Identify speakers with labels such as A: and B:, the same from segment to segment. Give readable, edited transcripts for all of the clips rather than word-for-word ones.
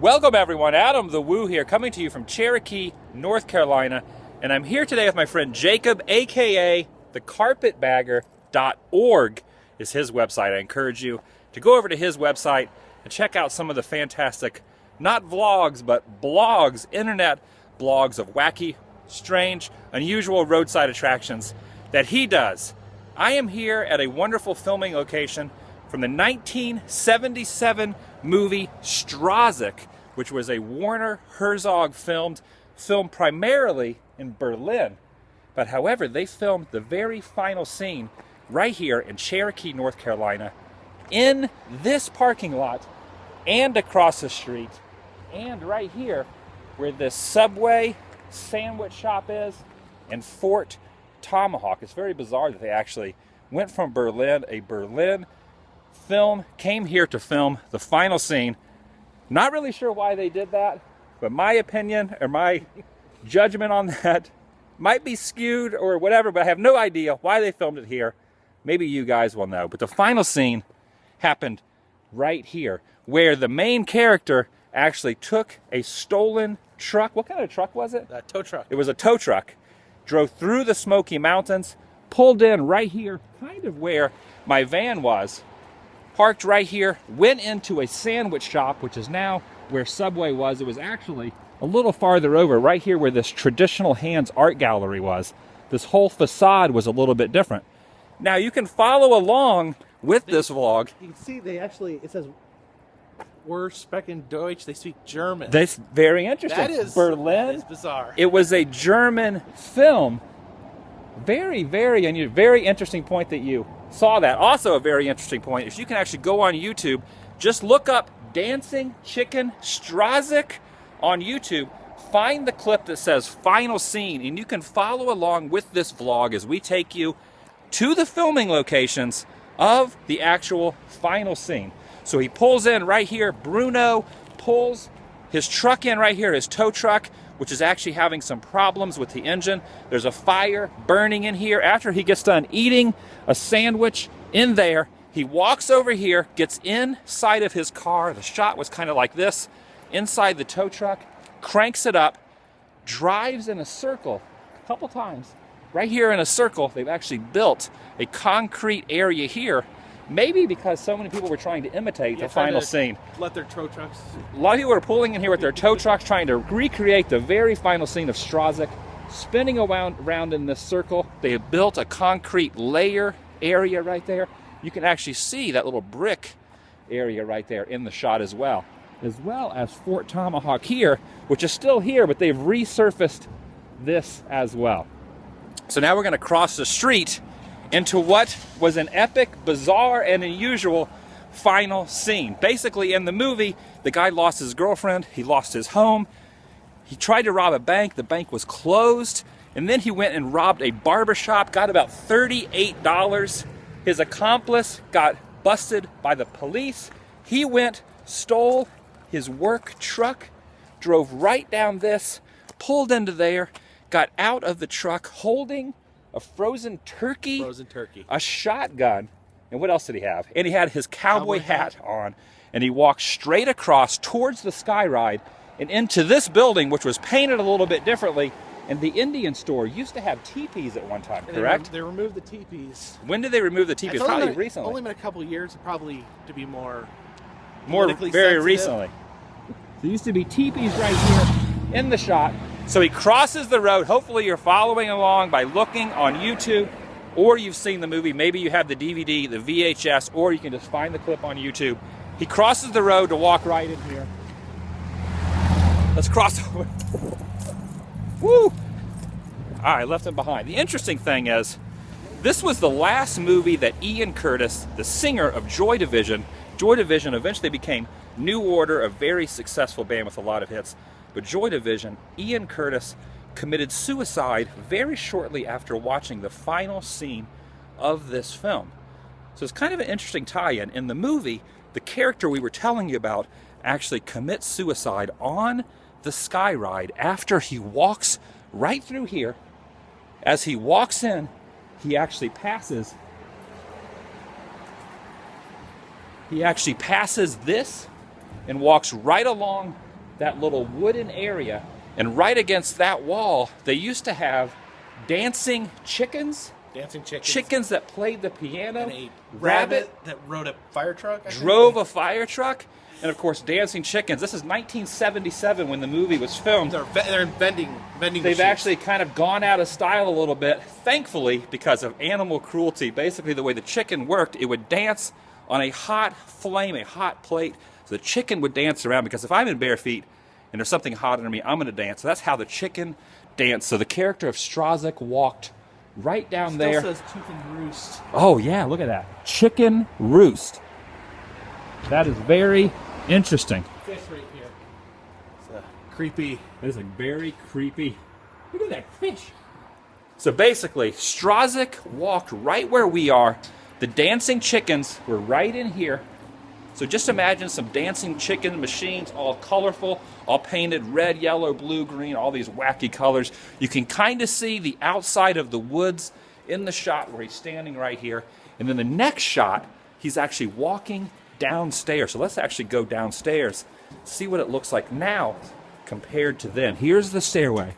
A: Welcome everyone, Adam the Woo here, coming to you from Cherokee, North Carolina, and I'm here today with my friend Jacob, aka thecarpetbagger.org is his website. I encourage you to go over to his website and check out some of the fantastic, not vlogs, but blogs, internet blogs of wacky, strange, unusual roadside attractions that he does. I am here at a wonderful filming location from the 1977 movie Stroszek, which was a Werner Herzog filmed primarily in Berlin. But however, they filmed the very final scene right here in Cherokee, North Carolina, in this parking lot and across the street, and right here where this Subway sandwich shop is and Fort Tomahawk. It's very bizarre that they actually went from Berlin, a Berlin film, came here to film the final scene. Not really sure why they did that, but my opinion or my judgment on that might be skewed or whatever, but I have no idea why they filmed it here. Maybe you guys will know. But the final scene happened right here, where the main character actually took a stolen truck. What kind of truck was it?
B: A tow truck.
A: It was a tow truck. Drove through the Smoky Mountains, pulled in right here, kind of where my van was, parked right here, went into a sandwich shop, which is now where Subway was. It was actually a little farther over, right here where this traditional hands art gallery was. This whole facade was a little bit different. Now you can follow along with this vlog.
B: You can see they actually, it says, "We're sprechen Deutsch," they speak German.
A: That's very interesting.
B: That is
A: Berlin.
B: That is bizarre.
A: It was a German film. Very, very unusual. Very interesting point that you saw that. Also a very interesting point is you can actually go on YouTube, just look up Dancing Chicken Stroszek on YouTube, find the clip that says final scene, and you can follow along with this vlog as we take you to the filming locations of the actual final scene. So he pulls in right here. Bruno pulls his truck in right here, his tow truck, which is actually having some problems with the engine. There's a fire burning in here. After he gets done eating a sandwich in there, he walks over here, gets inside of his car. The shot was kind of like this, inside the tow truck, cranks it up, drives in a circle a couple times. Right here in a circle, they've actually built a concrete area here, maybe because so many people were trying to imitate the final scene.
B: Let their tow trucks.
A: A lot of people are pulling in here with their tow trucks, trying to recreate the very final scene of Stroszek, spinning around in this circle. They have built a concrete layer area right there. You can actually see that little brick area right there in the shot as well as Fort Tomahawk here, which is still here, but they've resurfaced this as well. So now we're going to cross the street into what was an epic, bizarre, and unusual final scene. Basically, in the movie, the guy lost his girlfriend, he lost his home, he tried to rob a bank, the bank was closed, and then he went and robbed a barbershop, got about $38. His accomplice got busted by the police. He went, stole his work truck, drove right down this, pulled into there, got out of the truck holding a frozen turkey, a shotgun, and what else did he have? And he had his cowboy hat on, and he walked straight across towards the Skyride and into this building, which was painted a little bit differently. And the Indian store used to have teepees at one time, correct?
B: They removed the teepees.
A: When did they remove the teepees? Probably recently.
B: Only been a couple of years, probably to be more
A: very
B: sensitive.
A: Recently. There used to be teepees right here in the shot. So he crosses the road. Hopefully you're following along by looking on YouTube, or you've seen the movie. Maybe you have the DVD, the VHS, or you can just find the clip on YouTube. He crosses the road to walk right in here. Let's cross over. Woo! All right, left him behind. The interesting thing is, this was the last movie that Ian Curtis, the singer of Joy Division eventually became New Order, a very successful band with a lot of hits. But Joy Division, Ian Curtis committed suicide very shortly after watching the final scene of this film. So it's kind of an interesting tie-in. In the movie, the character we were telling you about actually commits suicide on the Skyride after he walks right through here. As he walks in, he actually passes this and walks right along that little wooden area, and right against that wall, they used to have dancing chickens.
B: Dancing chickens.
A: Chickens that played the piano.
B: And a rabbit that rode a fire truck. I think.
A: Drove a fire truck. And of course, dancing chickens. This is 1977 when the movie was filmed.
B: They're in vending
A: They've
B: machines.
A: actually kind of gone out of style a little bit, thankfully, because of animal cruelty. Basically, the way the chicken worked, it would dance on a hot flame, a hot plate. So the chicken would dance around, because if I'm in bare feet and there's something hot under me, I'm going to dance. So that's how the chicken danced. So the character of Stroszek walked right down there.
B: Still says chicken roost.
A: Oh, yeah, look at that. Chicken roost. That is very interesting.
B: Fish right here. It's a creepy.
A: That is a very creepy. Look at that fish. So basically, Stroszek walked right where we are. The dancing chickens were right in here. So just imagine some dancing chicken machines, all colorful, all painted red, yellow, blue, green, all these wacky colors. You can kind of see the outside of the woods in the shot where he's standing right here. And then the next shot, he's actually walking downstairs. So let's actually go downstairs, see what it looks like now compared to then. Here's the stairway.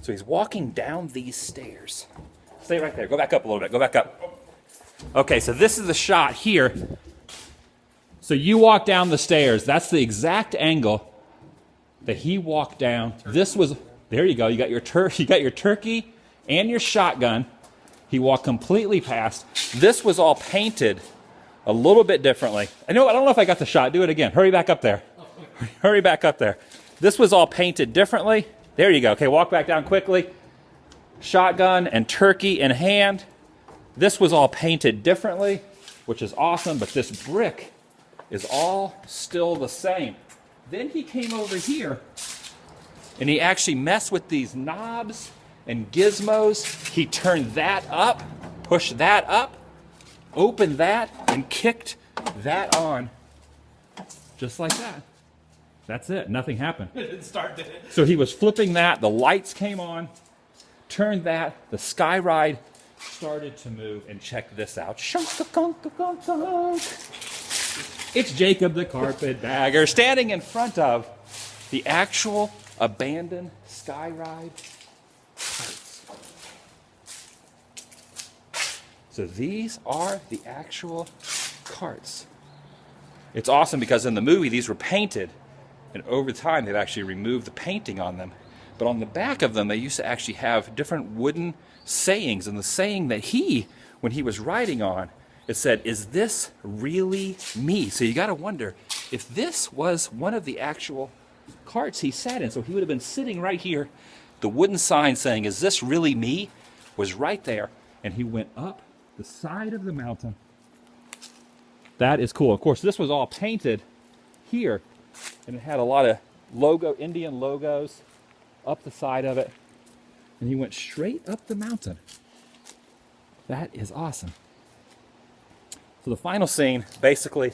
A: So he's walking down these stairs. Stay right there. Go back up a little bit. Go back up. Okay, so this is the shot here. So you walk down the stairs. That's the exact angle that he walked down. This was, there you go. You got your turkey and your shotgun. He walked completely past. This was all painted a little bit differently. I don't know if I got the shot. Do it again. Hurry back up there. Hurry back up there. This was all painted differently. There you go. Okay, walk back down quickly. Shotgun and turkey in hand. This was all painted differently, which is awesome, but this brick is all still the same. Then he came over here, and he actually messed with these knobs and gizmos. He turned that up, pushed that up, opened that, and kicked that on, just like that. That's it. Nothing happened.
B: It didn't start, did it?
A: So he was flipping that. The lights came on. Turned that. The sky ride started to move. And check this out. It's Jacob the carpetbagger standing in front of the actual abandoned sky ride carts. So these are the actual carts. It's awesome because in the movie these were painted. And over time, they've actually removed the painting on them. But on the back of them, they used to actually have different wooden sayings. And the saying that when he was riding on, it said, "Is this really me?" So you got to wonder if this was one of the actual carts he sat in. So he would have been sitting right here. The wooden sign saying, "Is this really me?" was right there. And he went up the side of the mountain. That is cool. Of course, this was all painted here. And it had a lot of Indian logos up the side of it. And he went straight up the mountain. That is awesome. So the final scene, basically,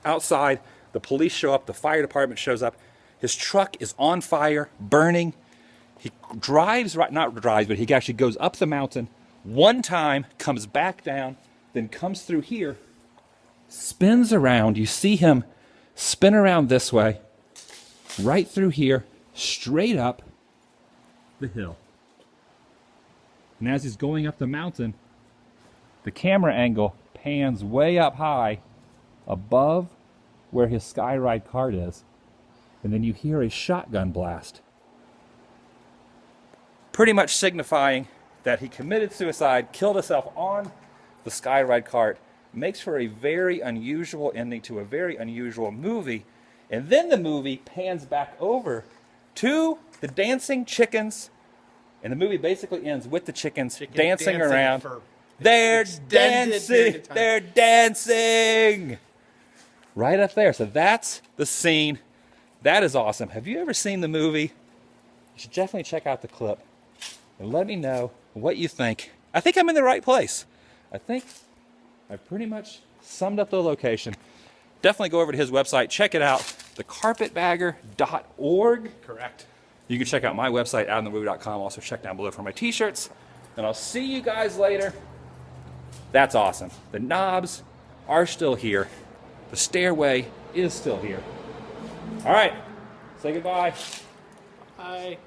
A: outside, the police show up, the fire department shows up. His truck is on fire, burning. He drives, not drives, but he actually goes up the mountain one time, comes back down, then comes through here, spins around. You see him spin around this way, right through here, straight up the hill. And as he's going up the mountain, the camera angle pans way up high above where his skyride cart is. And then you hear a shotgun blast. Pretty much signifying that he committed suicide, killed himself on the skyride cart. Makes for a very unusual ending to a very unusual movie. And then the movie pans back over to the dancing chickens. And the movie basically ends with the chickens dancing around. They're dancing! They're dancing! Right up there. So that's the scene. That is awesome. Have you ever seen the movie? You should definitely check out the clip. And let me know what you think. I think I'm in the right place. I think I've pretty much summed up the location. Definitely go over to his website. Check it out. thecarpetbagger.org.
B: Correct.
A: You can check out my website, outinthewoo.com. Also check down below for my t-shirts. And I'll see you guys later. That's awesome. The knobs are still here. The stairway is still here. All right, say goodbye.
B: Bye.